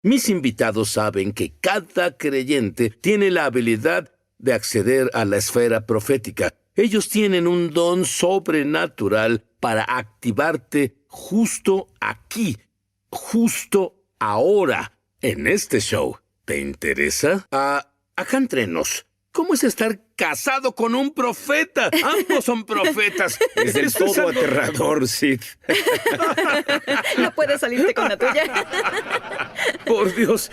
Mis invitados saben que cada creyente tiene la habilidad de acceder a la esfera profética. Ellos tienen un don sobrenatural para activarte justo aquí, justo ahora, en este show. ¿Te interesa? Acá entre nos, ¿cómo es estar casado con un profeta? Ambos son profetas. Es del todo aterrador, Sid. No puedes salirte con la tuya. Por Dios.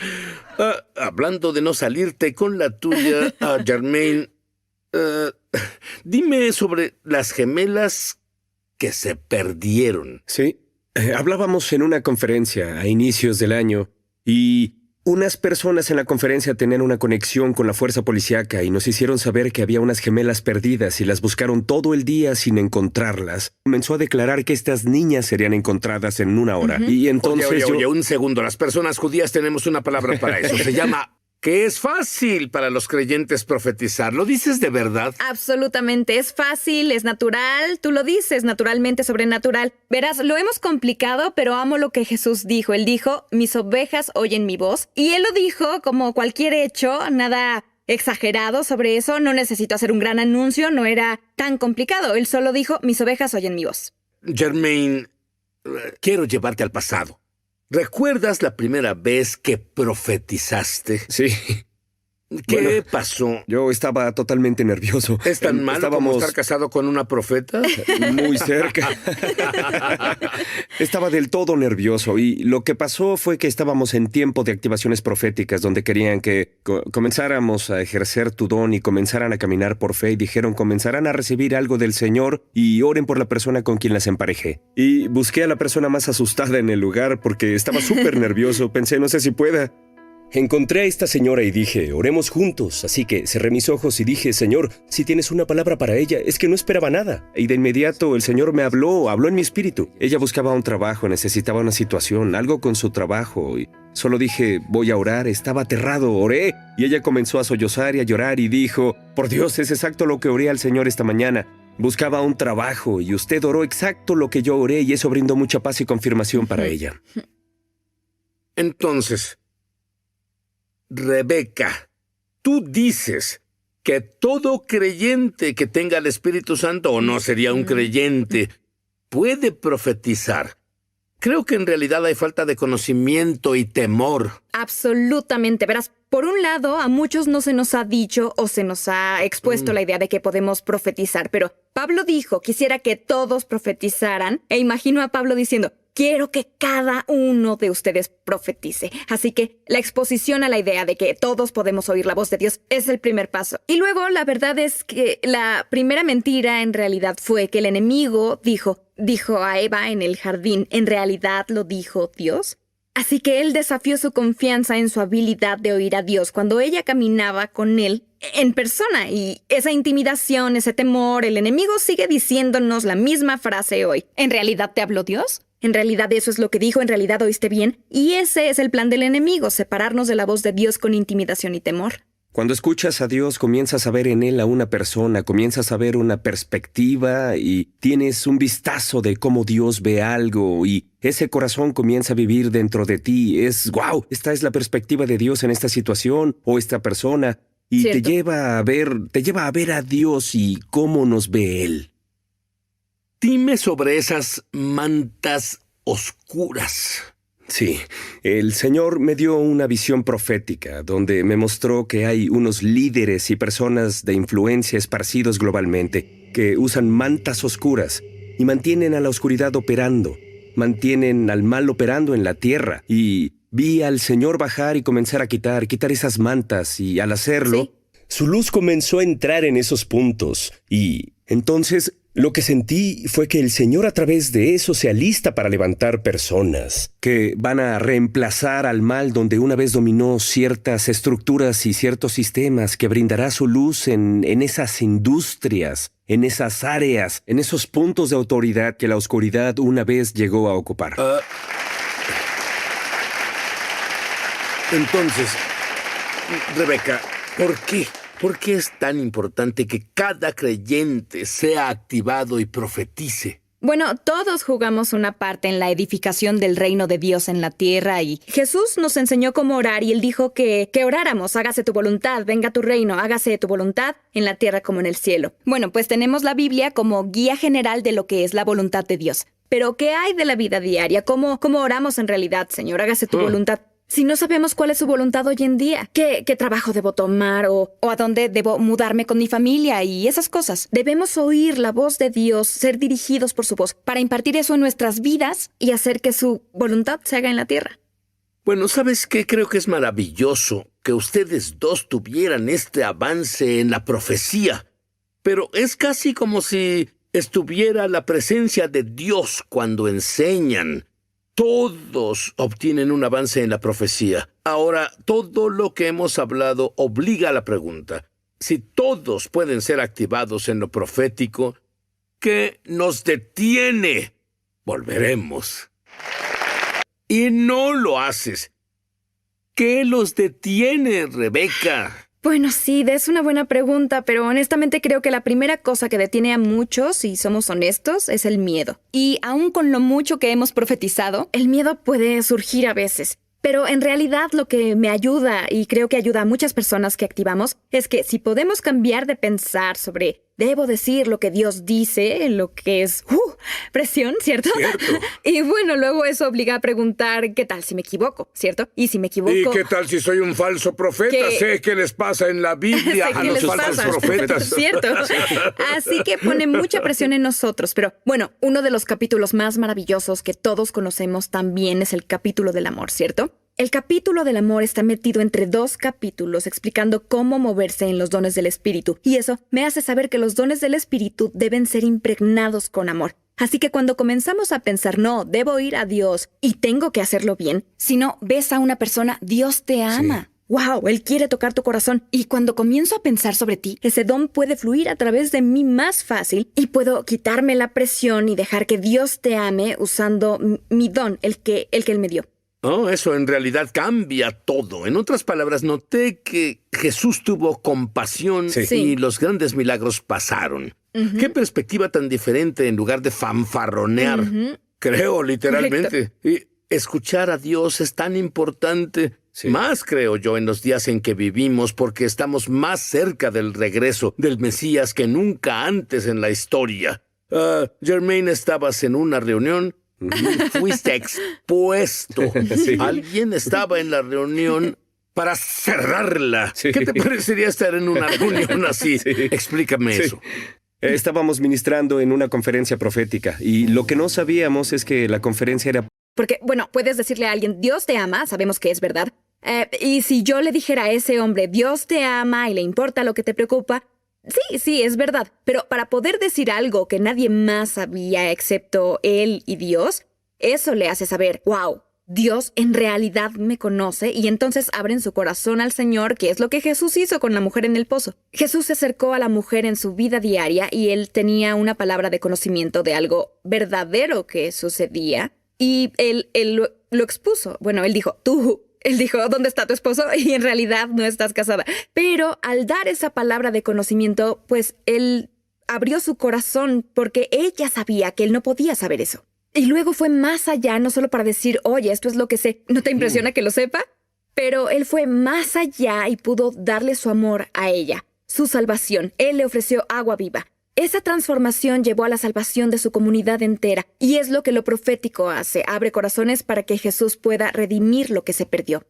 Hablando de no salirte con la tuya, Jermaine, dime sobre las gemelas que se perdieron. Sí. Hablábamos en una conferencia a inicios del año y unas personas en la conferencia tenían una conexión con la fuerza policíaca y nos hicieron saber que había unas gemelas perdidas y las buscaron todo el día sin encontrarlas. Comenzó a declarar que estas niñas serían encontradas en 1 hora. Y entonces Oye, un segundo. Las personas judías tenemos una palabra para eso. Se llama que es fácil para los creyentes profetizar. ¿Lo dices de verdad? Absolutamente. Es fácil, es natural. Tú lo dices, naturalmente sobrenatural. Verás, lo hemos complicado, pero amo lo que Jesús dijo. Él dijo, mis ovejas oyen mi voz. Y él lo dijo como cualquier hecho, nada exagerado sobre eso. No necesito hacer un gran anuncio, no era tan complicado. Él solo dijo, mis ovejas oyen mi voz. Jermaine, quiero llevarte al pasado. ¿Recuerdas la primera vez que profetizaste? Sí. ¿Qué pasó? Yo estaba totalmente nervioso. ¿Es tan malo como estar casado con una profeta? Muy cerca. Estaba del todo nervioso y lo que pasó fue que estábamos en tiempo de activaciones proféticas donde querían que comenzáramos a ejercer tu don y comenzaran a caminar por fe y dijeron comenzarán a recibir algo del Señor y oren por la persona con quien las emparejé. Y busqué a la persona más asustada en el lugar porque estaba súper nervioso. Pensé, no sé si pueda. Encontré a esta señora y dije, oremos juntos. Así que cerré mis ojos y dije, Señor, si tienes una palabra para ella, es que no esperaba nada. Y de inmediato el Señor me habló en mi espíritu. Ella buscaba un trabajo, necesitaba una situación, algo con su trabajo. Y solo dije, voy a orar, estaba aterrado, oré. Y ella comenzó a sollozar y a llorar y dijo, por Dios, es exacto lo que oré al Señor esta mañana. Buscaba un trabajo y usted oró exacto lo que yo oré y eso brindó mucha paz y confirmación para ella. Entonces, Rebeca, tú dices que todo creyente que tenga el Espíritu Santo, o no sería un creyente, puede profetizar. Creo que en realidad hay falta de conocimiento y temor. Absolutamente. Verás, por un lado, a muchos no se nos ha dicho o se nos ha expuesto la idea de que podemos profetizar, pero Pablo dijo, quisiera que todos profetizaran, e imagino a Pablo diciendo, quiero que cada uno de ustedes profetice. Así que la exposición a la idea de que todos podemos oír la voz de Dios es el primer paso. Y luego, la verdad es que la primera mentira en realidad fue que el enemigo dijo a Eva en el jardín, ¿en realidad lo dijo Dios? Así que él desafió su confianza en su habilidad de oír a Dios cuando ella caminaba con él en persona. Y esa intimidación, ese temor, el enemigo sigue diciéndonos la misma frase hoy. ¿En realidad te habló Dios? En realidad eso es lo que dijo, en realidad oíste bien. Y ese es el plan del enemigo, separarnos de la voz de Dios con intimidación y temor. Cuando escuchas a Dios, comienzas a ver en Él a una persona, comienzas a ver una perspectiva y tienes un vistazo de cómo Dios ve algo y ese corazón comienza a vivir dentro de ti. ¡Wow! Esta es la perspectiva de Dios en esta situación o esta persona y Cierto. te lleva a ver a Dios y cómo nos ve Él. Dime sobre esas mantas oscuras. Sí, el Señor me dio una visión profética donde me mostró que hay unos líderes y personas de influencia esparcidos globalmente que usan mantas oscuras y mantienen a la oscuridad operando, mantienen al mal operando en la tierra. Y vi al Señor bajar y comenzar a quitar esas mantas y al hacerlo, ¿Sí? Su luz comenzó a entrar en esos puntos y entonces lo que sentí fue que el Señor a través de eso se alista para levantar personas que van a reemplazar al mal donde una vez dominó ciertas estructuras y ciertos sistemas, que brindará su luz en esas industrias, en esas áreas, en esos puntos de autoridad que la oscuridad una vez llegó a ocupar. Entonces, Rebeca, ¿por qué? ¿Por qué es tan importante que cada creyente sea activado y profetice? Bueno, todos jugamos una parte en la edificación del reino de Dios en la tierra y Jesús nos enseñó cómo orar y Él dijo que oráramos, hágase tu voluntad, venga tu reino, hágase tu voluntad en la tierra como en el cielo. Bueno, pues tenemos la Biblia como guía general de lo que es la voluntad de Dios. Pero, ¿qué hay de la vida diaria? ¿Cómo oramos en realidad, Señor? Hágase tu voluntad. Si no sabemos cuál es su voluntad hoy en día, qué trabajo debo tomar o a dónde debo mudarme con mi familia y esas cosas. Debemos oír la voz de Dios, ser dirigidos por su voz, para impartir eso en nuestras vidas y hacer que su voluntad se haga en la tierra. Bueno, ¿sabes qué? Creo que es maravilloso que ustedes dos tuvieran este avance en la profecía. Pero es casi como si estuviera la presencia de Dios cuando enseñan. Todos obtienen un avance en la profecía. Ahora, todo lo que hemos hablado obliga a la pregunta. Si todos pueden ser activados en lo profético, ¿qué nos detiene? Volveremos. Y no lo haces. ¿Qué los detiene, Rebeca? Bueno, sí, es una buena pregunta, pero honestamente creo que la primera cosa que detiene a muchos, si somos honestos, es el miedo. Y aun con lo mucho que hemos profetizado, el miedo puede surgir a veces. Pero en realidad lo que me ayuda, y creo que ayuda a muchas personas que activamos, es que si podemos cambiar de pensar sobre debo decir lo que Dios dice, lo que es presión, ¿cierto? Cierto. Y bueno, luego eso obliga a preguntar ¿qué tal si me equivoco? ¿Cierto? Y si me equivoco... ¿Y qué tal si soy un falso profeta? Sé qué les pasa en la Biblia Sé a qué los les falsos pasa. profetas. ¿Cierto? Así que pone mucha presión en nosotros. Pero bueno, uno de los capítulos más maravillosos que todos conocemos también es el capítulo del amor, ¿cierto? El capítulo del amor está metido entre dos capítulos explicando cómo moverse en los dones del Espíritu. Y eso me hace saber que los dones del Espíritu deben ser impregnados con amor. Así que cuando comenzamos a pensar, no, debo ir a Dios y tengo que hacerlo bien, si no ves a una persona, Dios te ama. Sí. ¡Wow! Él quiere tocar tu corazón. Y cuando comienzo a pensar sobre ti, ese don puede fluir a través de mí más fácil y puedo quitarme la presión y dejar que Dios te ame usando mi don, el que Él me dio. Oh, eso en realidad cambia todo. En otras palabras, noté que Jesús tuvo compasión y los grandes milagros pasaron. ¿Qué perspectiva tan diferente en lugar de fanfarronear? Creo, literalmente. Correcto. Y escuchar a Dios es tan importante. Más, creo yo, en los días en que vivimos, porque estamos más cerca del regreso del Mesías que nunca antes en la historia. Jermaine, estabas en una reunión. Fuiste expuesto. Alguien estaba en la reunión para cerrarla. ¿Qué te parecería estar en una reunión así? Explícame eso. Estábamos ministrando en una conferencia profética y lo que no sabíamos es que la conferencia era... Porque, bueno, puedes decirle a alguien, Dios te ama, sabemos que es verdad. Y si yo le dijera a ese hombre, Dios te ama y le importa lo que te preocupa... Sí, es verdad. Pero para poder decir algo que nadie más sabía excepto él y Dios, eso le hace saber, wow, Dios en realidad me conoce y entonces abren su corazón al Señor, que es lo que Jesús hizo con la mujer en el pozo. Jesús se acercó a la mujer en su vida diaria y él tenía una palabra de conocimiento de algo verdadero que sucedía y él lo expuso. Bueno, él dijo, Él dijo, ¿dónde está tu esposo? Y en realidad no estás casada. Pero al dar esa palabra de conocimiento, pues él abrió su corazón porque ella sabía que él no podía saber eso. Y luego fue más allá, no solo para decir, oye, esto es lo que sé. ¿No te impresiona que lo sepa? Pero él fue más allá y pudo darle su amor a ella, su salvación. Él le ofreció agua viva. Esa transformación llevó a la salvación de su comunidad entera, y es lo que lo profético hace, abre corazones para que Jesús pueda redimir lo que se perdió.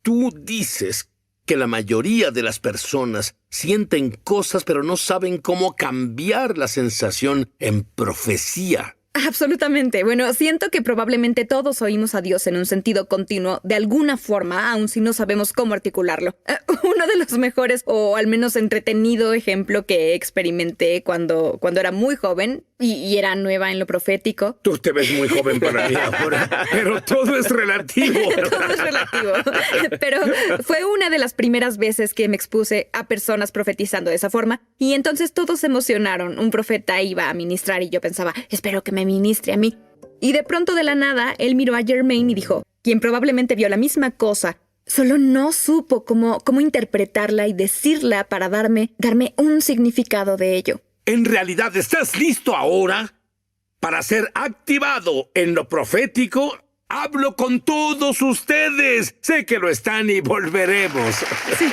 Tú dices que la mayoría de las personas sienten cosas, pero no saben cómo cambiar la sensación en profecía. Absolutamente. Bueno, siento que probablemente todos oímos a Dios en un sentido continuo, de alguna forma, aun si no sabemos cómo articularlo. Uno de los mejores, o al menos entretenido ejemplo que experimenté cuando era muy joven y era nueva en lo profético. Tú te ves muy joven para mí ahora, pero todo es relativo. Todo es relativo. Pero fue una de las primeras veces que me expuse a personas profetizando de esa forma, y entonces todos se emocionaron. Un profeta iba a ministrar y yo pensaba, espero que me ministre a mí. Y de pronto de la nada, él miró a Jermaine y dijo, quien probablemente vio la misma cosa, solo no supo cómo interpretarla y decirla para darme un significado de ello. ¿En realidad estás listo ahora? para ser activado en lo profético, hablo con todos ustedes. Sé que lo están y volveremos. Sí.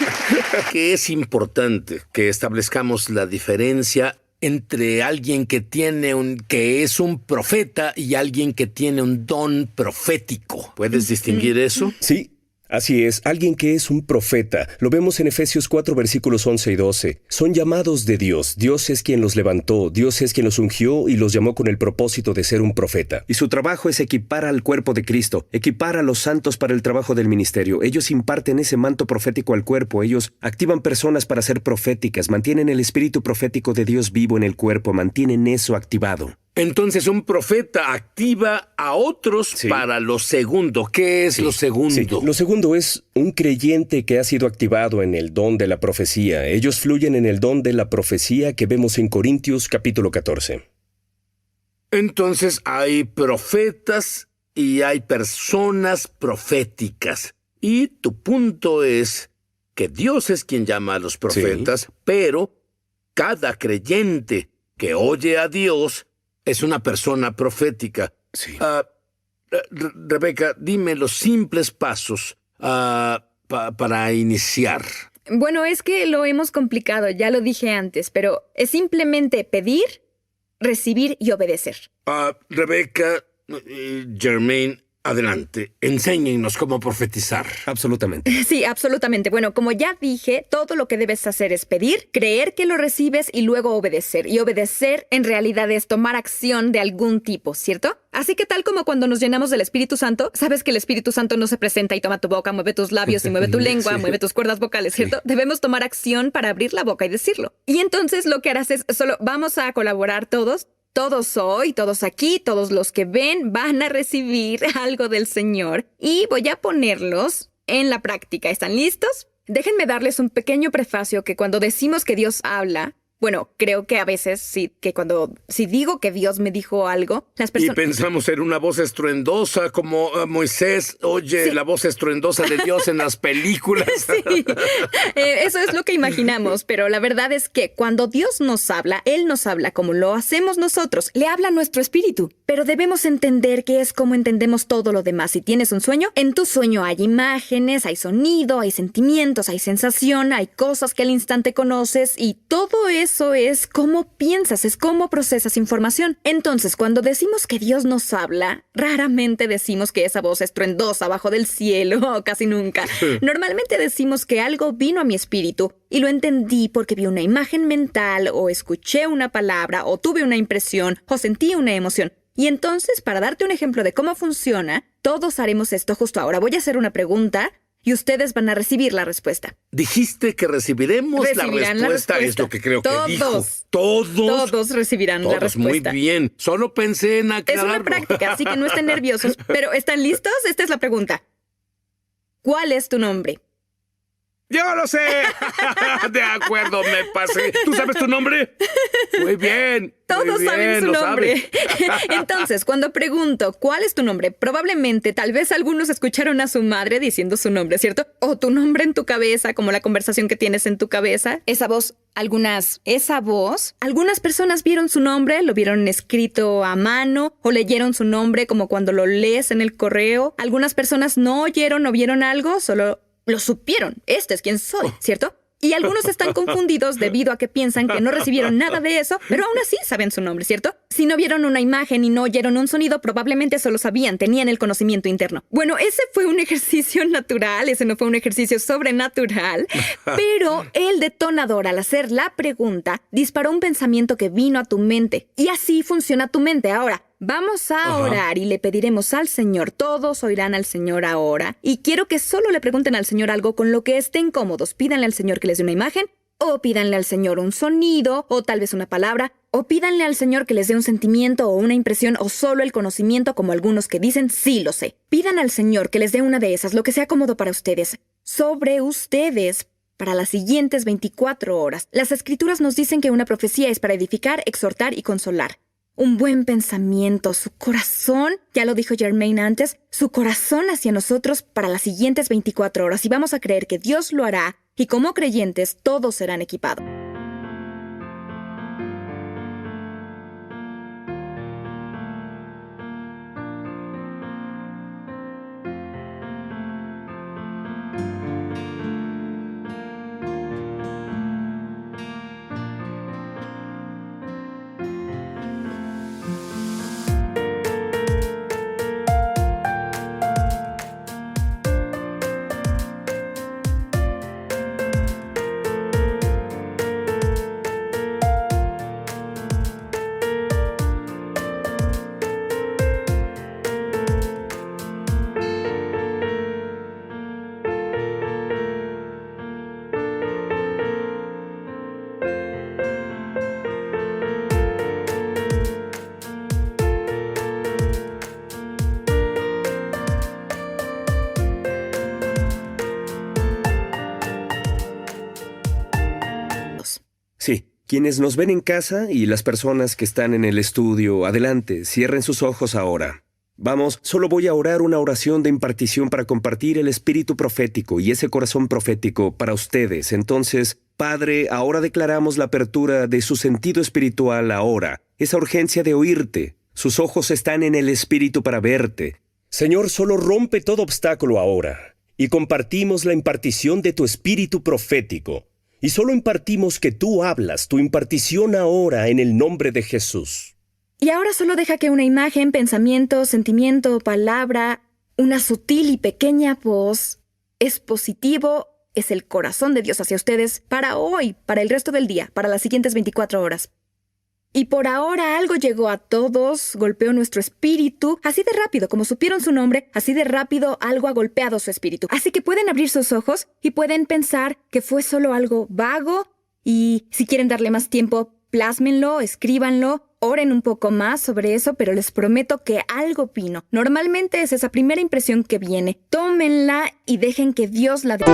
Que es importante que establezcamos la diferencia entre alguien que es un profeta y alguien que tiene un don profético. ¿Puedes distinguir eso? Sí. Así es, alguien que es un profeta. Lo vemos en Efesios 4, versículos 11 y 12. Son llamados de Dios. Dios es quien los levantó. Dios es quien los ungió y los llamó con el propósito de ser un profeta. Y su trabajo es equipar al cuerpo de Cristo, equipar a los santos para el trabajo del ministerio. Ellos imparten ese manto profético al cuerpo. Ellos activan personas para ser proféticas, mantienen el espíritu profético de Dios vivo en el cuerpo, mantienen eso activado. Entonces un profeta activa a otros para lo segundo. ¿Qué es lo segundo? Sí. Lo segundo es un creyente que ha sido activado en el don de la profecía. Ellos fluyen en el don de la profecía que vemos en Corintios capítulo 14. Entonces hay profetas y hay personas proféticas. Y tu punto es que Dios es quien llama a los profetas, pero cada creyente que oye a Dios es una persona profética. Sí. Rebeca, dime los simples pasos para iniciar. Bueno, es que lo hemos complicado, ya lo dije antes, pero es simplemente pedir, recibir y obedecer. Rebeca, Jermaine, adelante. Enséñennos cómo profetizar. Absolutamente. Sí, absolutamente. Bueno, como ya dije, todo lo que debes hacer es pedir, creer que lo recibes y luego obedecer. Y obedecer en realidad es tomar acción de algún tipo, ¿cierto? Así que tal como cuando nos llenamos del Espíritu Santo, sabes que el Espíritu Santo no se presenta y toma tu boca, mueve tus labios y mueve tu lengua, mueve tus cuerdas vocales, ¿cierto? Sí. Debemos tomar acción para abrir la boca y decirlo. Y entonces lo que harás es solo vamos a colaborar todos. Todos hoy, todos aquí, todos los que ven van a recibir algo del Señor y voy a ponerlos en la práctica. ¿Están listos? Déjenme darles un pequeño prefacio que cuando decimos que Dios habla, bueno, creo que a veces si digo que Dios me dijo algo, las personas... Y pensamos en una voz estruendosa como Moisés oye la voz estruendosa de Dios en las películas. Sí, eso es lo que imaginamos, pero la verdad es que cuando Dios nos habla, Él nos habla como lo hacemos nosotros, le habla a nuestro espíritu. Pero debemos entender que es como entendemos todo lo demás. Si tienes un sueño, en tu sueño hay imágenes, hay sonido, hay sentimientos, hay sensación, hay cosas que al instante conoces y todo eso es cómo piensas, es cómo procesas información. Entonces, cuando decimos que Dios nos habla, raramente decimos que esa voz estruendosa abajo del cielo, o casi nunca. Normalmente decimos que algo vino a mi espíritu y lo entendí porque vi una imagen mental, o escuché una palabra, o tuve una impresión, o sentí una emoción. Y entonces, para darte un ejemplo de cómo funciona, todos haremos esto justo ahora. Voy a hacer una pregunta y ustedes van a recibir la respuesta. Dijiste que recibirán la respuesta. Es lo que creo que dijo. Todos recibirán la respuesta. Muy bien. Solo pensé en aclararlo. Es una práctica, así que no estén nerviosos. Pero, ¿están listos? Esta es la pregunta. ¿Cuál es tu nombre? ¡Yo lo sé! De acuerdo, me pasé. ¿Tú sabes tu nombre? Muy bien. Todos saben su nombre. Entonces, cuando pregunto, ¿cuál es tu nombre? Probablemente, tal vez algunos escucharon a su madre diciendo su nombre, ¿cierto? O tu nombre en tu cabeza, como la conversación que tienes en tu cabeza. Esa voz, algunas personas vieron su nombre, lo vieron escrito a mano, o leyeron su nombre como cuando lo lees en el correo. Algunas personas no oyeron o vieron algo, solo lo supieron. Este es quien soy, ¿cierto? Y algunos están confundidos debido a que piensan que no recibieron nada de eso, pero aún así saben su nombre, ¿cierto? Si no vieron una imagen y no oyeron un sonido, probablemente solo sabían, tenían el conocimiento interno. Bueno, ese fue un ejercicio natural, ese no fue un ejercicio sobrenatural, pero el detonador, al hacer la pregunta, disparó un pensamiento que vino a tu mente. Y así funciona tu mente ahora. Vamos a orar y le pediremos al Señor. Todos oirán al Señor ahora. Y quiero que solo le pregunten al Señor algo con lo que estén cómodos. Pídanle al Señor que les dé una imagen, o pídanle al Señor un sonido, o tal vez una palabra, o pídanle al Señor que les dé un sentimiento o una impresión, o solo el conocimiento, como algunos que dicen, sí lo sé. Pidan al Señor que les dé una de esas, lo que sea cómodo para ustedes. Sobre ustedes, para las siguientes 24 horas. Las Escrituras nos dicen que una profecía es para edificar, exhortar y consolar. Un buen pensamiento, su corazón, ya lo dijo Jermaine antes, su corazón hacia nosotros para las siguientes 24 horas. Y vamos a creer que Dios lo hará, y como creyentes todos serán equipados. Quienes nos ven en casa y las personas que están en el estudio, adelante, cierren sus ojos ahora. Vamos, solo voy a orar una oración de impartición para compartir el espíritu profético y ese corazón profético para ustedes. Entonces, Padre, ahora declaramos la apertura de su sentido espiritual ahora, esa urgencia de oírte. Sus ojos están en el espíritu para verte. Señor, solo rompe todo obstáculo ahora y compartimos la impartición de tu espíritu profético. Y solo impartimos que tú hablas tu impartición ahora en el nombre de Jesús. Y ahora solo deja que una imagen, pensamiento, sentimiento, palabra, una sutil y pequeña voz, es positivo, es el corazón de Dios hacia ustedes para hoy, para el resto del día, para las siguientes 24 horas. Y por ahora algo llegó a todos, golpeó nuestro espíritu, así de rápido, como supieron su nombre, así de rápido algo ha golpeado su espíritu. Así que pueden abrir sus ojos y pueden pensar que fue solo algo vago y si quieren darle más tiempo, plásmenlo, escríbanlo, oren un poco más sobre eso, pero les prometo que algo vino. Normalmente es esa primera impresión que viene. Tómenla y dejen que Dios la dé.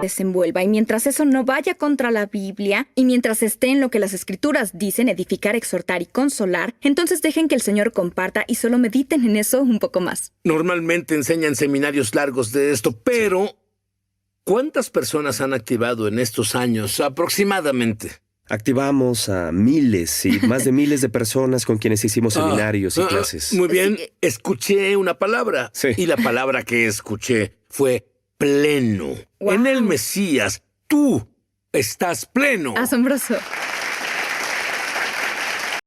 Desenvuelva, y mientras eso no vaya contra la Biblia, y mientras esté en lo que las Escrituras dicen, edificar, exhortar y consolar, entonces dejen que el Señor comparta y solo mediten en eso un poco más. Normalmente enseñan seminarios largos de esto, pero ¿cuántas personas han activado en estos años aproximadamente? Activamos a miles y más de miles de personas con quienes hicimos seminarios y clases. Muy bien, escuché una palabra. Sí. Y la palabra que escuché fue pleno. Wow. En el Mesías, tú estás pleno. Asombroso.